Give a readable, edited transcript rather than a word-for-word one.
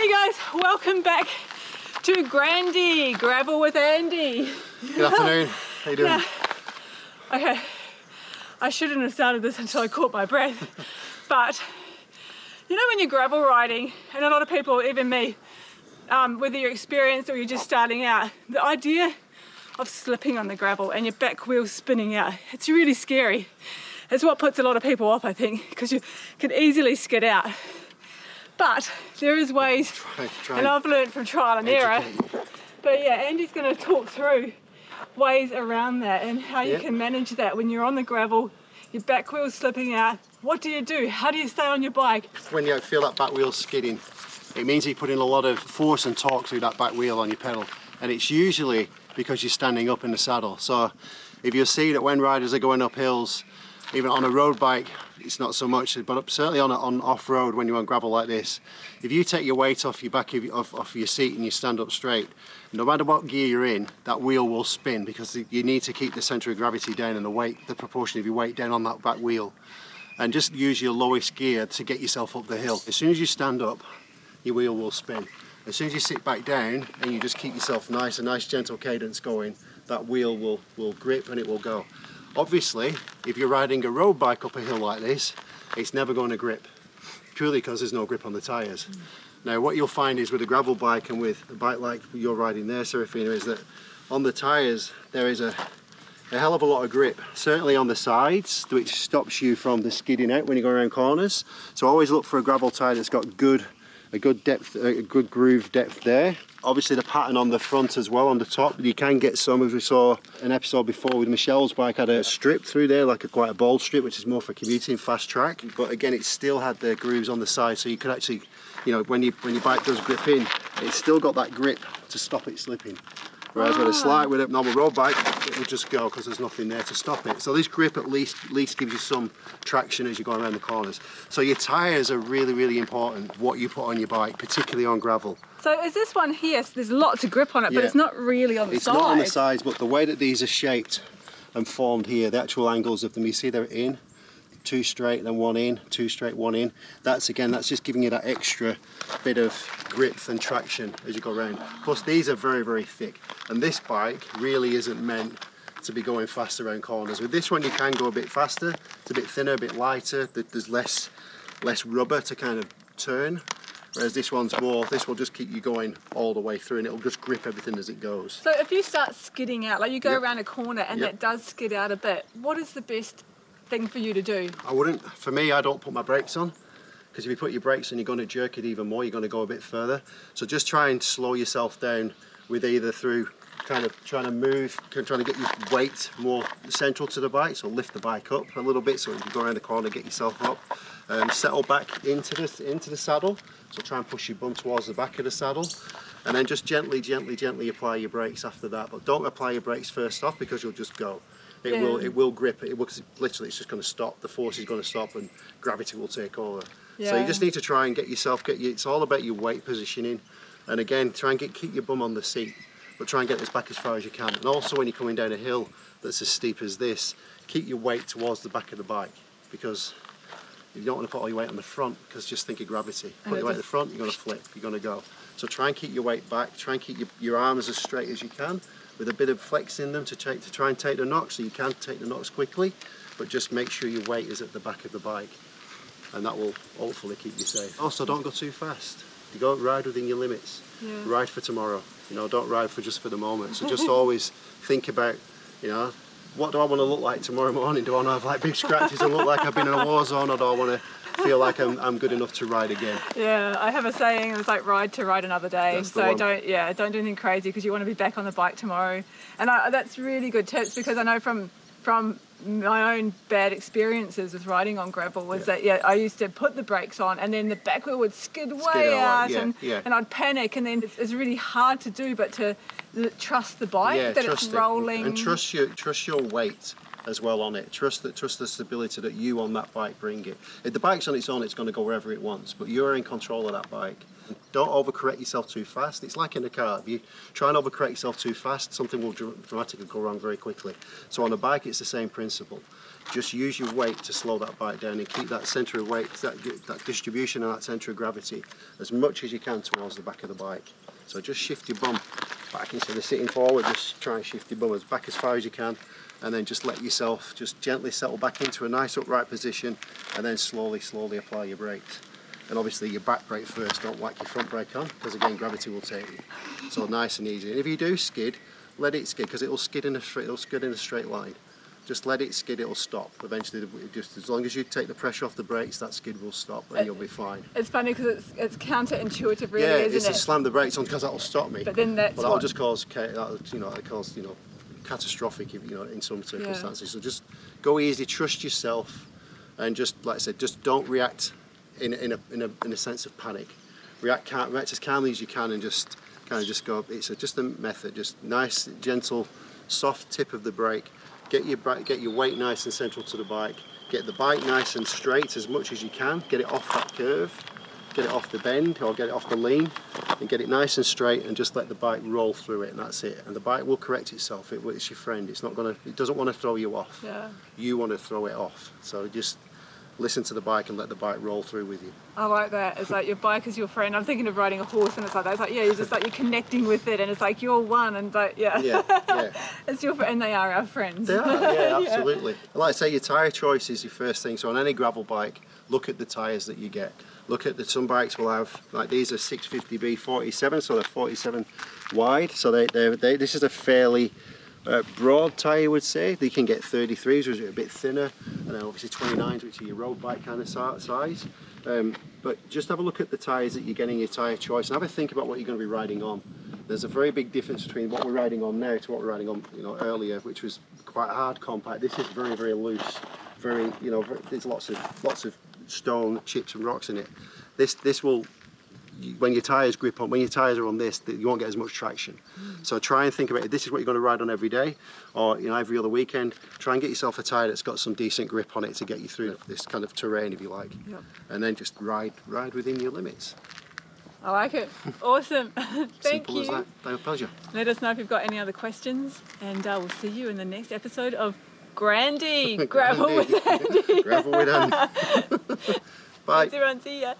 Hey guys, welcome back to Grandy, Gravel with Andy. Good afternoon, how you doing? Yeah. Okay, I shouldn't have started this until I caught my breath, but you know when you're gravel riding, and a lot of people, even me, whether you're experienced or you're just starting out, the idea of slipping on the gravel and your back wheel spinning out, it's really scary. It's what puts a lot of people off, I think, because you can easily skid out. But there is ways, and I've learned from trial and error. But yeah, Andy's going to talk through ways around that and how you can manage that when you're on the gravel, your back wheel's slipping out. What do you do? How do you stay on your bike? When you feel that back wheel skidding, it means you're putting a lot of force and torque through that back wheel on your pedal. And it's usually because you're standing up in the saddle. So if you see that when riders are going up hills, even on a road bike, it's not so much, but certainly on off-road when you're on gravel like this, if you take your weight off your back off your seat and you stand up straight, no matter what gear you're in, that wheel will spin because you need to keep the centre of gravity down and the proportion of your weight down on that back wheel. And just use your lowest gear to get yourself up the hill. As soon as you stand up, your wheel will spin. As soon as you sit back down and you just keep yourself a nice gentle cadence going, that wheel will grip and it will go. Obviously, if you're riding a road bike up a hill like this, it's never going to grip, purely because there's no grip on the tyres. Now, what you'll find is with a gravel bike and with a bike like you're riding there, Serafina, is that on the tyres there is a hell of a lot of grip, certainly on the sides, which stops you from the skidding out when you go around corners. So always look for a gravel tyre that's got a good depth, a good groove depth there. Obviously the pattern on the front as well, on the top, you can get some, as we saw an episode before with Michelle's bike, had a strip through there, like quite a bold strip, which is more for commuting, fast track. But again, it still had the grooves on the side, so you could actually, you know, when your bike does grip in, it's still got that grip to stop it slipping. Whereas with a slide, with a normal road bike, it will just go because there's nothing there to stop it. So this grip at least gives you some traction as you go around the corners. So your tyres are really, really important, what you put on your bike, particularly on gravel. So is this one here, so there's lots of grip on it, but it's not really on the It's side. not on the sides, but the way that these are shaped and formed here, the actual angles of them, you see they're in, two straight, then one in, two straight, one in. That's just giving you that extra bit of grip and traction as you go around. Plus these are very, very thick, and this bike really isn't meant to be going fast around corners. With this one you can go a bit faster, it's a bit thinner, a bit lighter, there's less rubber to kind of turn, whereas this one's more, this will just keep you going all the way through and it'll just grip everything as it goes. So if you start skidding out, like you go around a corner and that does skid out a bit, what is the best thing for you to do? For me, I don't put my brakes on, because if you put your brakes on, you're going to jerk it even more, you're going to go a bit further. So just try and slow yourself down with either through kind of trying to get your weight more central to the bike, so lift the bike up a little bit so you can go around the corner, get yourself up, settle back into the saddle, so try and push your bum towards the back of the saddle, and then just gently apply your brakes after that. But don't apply your brakes first off, because you'll just go. It will grip, literally it's just going to stop, the force is going to stop and gravity will take over. So you just need to try and it's all about your weight positioning, and again try and keep your bum on the seat, but try and get this back as far as you can. And also when you're coming down a hill that's as steep as this, keep your weight towards the back of the bike, because you don't want to put all your weight on the front, because just think of gravity. Put your weight at the front, you're going to flip, you're going to go. So try and keep your weight back, try and keep your arms as straight as you can, with a bit of flex in them to try and take the knocks, so you can take the knocks quickly, but just make sure your weight is at the back of the bike, and that will hopefully keep you safe. Also, don't go too fast. You go ride within your limits. Ride for tomorrow, you know, don't ride just for the moment. So just always think about, you know, what do I want to look like tomorrow morning? Do I want to have like big scratches and look like I've been in a war zone, or do I want to feel like I'm good enough to ride again? Yeah, I have a saying, it's like ride another day. So don't do anything crazy, because you want to be back on the bike tomorrow. And that's really good tips, because I know from my own bad experiences with riding on gravel was that I used to put the brakes on and then the back wheel would skid way out and I'd panic, and then it's really hard to do, but to trust the bike, that it's rolling. And trust your weight as well on it. Trust the stability that you on that bike bring it. If the bike's on its own, it's going to go wherever it wants, but you're in control of that bike. Don't overcorrect yourself too fast. It's like in a car. If you try and overcorrect yourself too fast, something will dramatically go wrong very quickly. So on a bike, it's the same principle. Just use your weight to slow that bike down and keep that centre of weight, that distribution and that centre of gravity as much as you can towards the back of the bike. So just shift your bum back instead of sitting forward. Just try and shift your bum back as far as you can, and then just let yourself just gently settle back into a nice upright position, and then slowly apply your brakes. And obviously your back brake first, don't whack your front brake on, because again gravity will take you. So nice and easy. And if you do skid, let it skid, because it'll skid in a straight line. Just let it skid, it'll stop. Eventually, just as long as you take the pressure off the brakes, that skid will stop and you'll be fine. It's funny because it's counterintuitive, really, yeah, isn't it? Yeah, it's to slam the brakes on because that'll stop me. But then that's that'll just cause, catastrophic, in some circumstances. So just go easy, trust yourself, and just, like I said, just don't react in a sense of panic. React as calmly as you can, and just kind of just go. It's just a method. Just nice, gentle, soft tip of the brake. Get your weight nice and central to the bike. Get the bike nice and straight as much as you can. Get it off that curve. Get it off the bend or get it off the lean, and get it nice and straight, and just let the bike roll through it, and that's it. And the bike will correct itself. It's your friend. It doesn't want to throw you off. Yeah. You want to throw it off. So just listen to the bike and let the bike roll through with you. I like that. It's like your bike is your friend. I'm thinking of riding a horse, and it's like that. It's like, yeah, you're just like, you're connecting with it, and it's like you're one, and like, yeah. It's your friend, and they are our friends. They are, yeah, absolutely. And like I say, your tyre choice is your first thing. So on any gravel bike, look at the tyres that you get. Look at some bikes will have, like these are 650B 47, so they're 47 wide. So this is a fairly broad tyre, you would say. They can get 33s, which are a bit thinner, and then obviously 29s, which are your road bike kind of size. But just have a look at the tyres that you're getting your tyre choice, and have a think about what you're going to be riding on. There's a very big difference between what we're riding on now to what we're riding on, earlier, which was quite hard compact. This is very, very loose. Very, there's lots of stone, chips, and rocks in it. This will, when your tyres are on this, you won't get as much traction. So try and think about it. This is what you're going to ride on every day, or every other weekend. Try and get yourself a tyre that's got some decent grip on it to get you through this kind of terrain, if you like. Yep. And then just ride within your limits. I like it. Awesome. Thank Simple you. as that. My pleasure. Let us know if you've got any other questions, and we'll see you in the next episode of Grandy. Gravel with Andy. Gravel with Andy. Bye. Thanks everyone. See ya.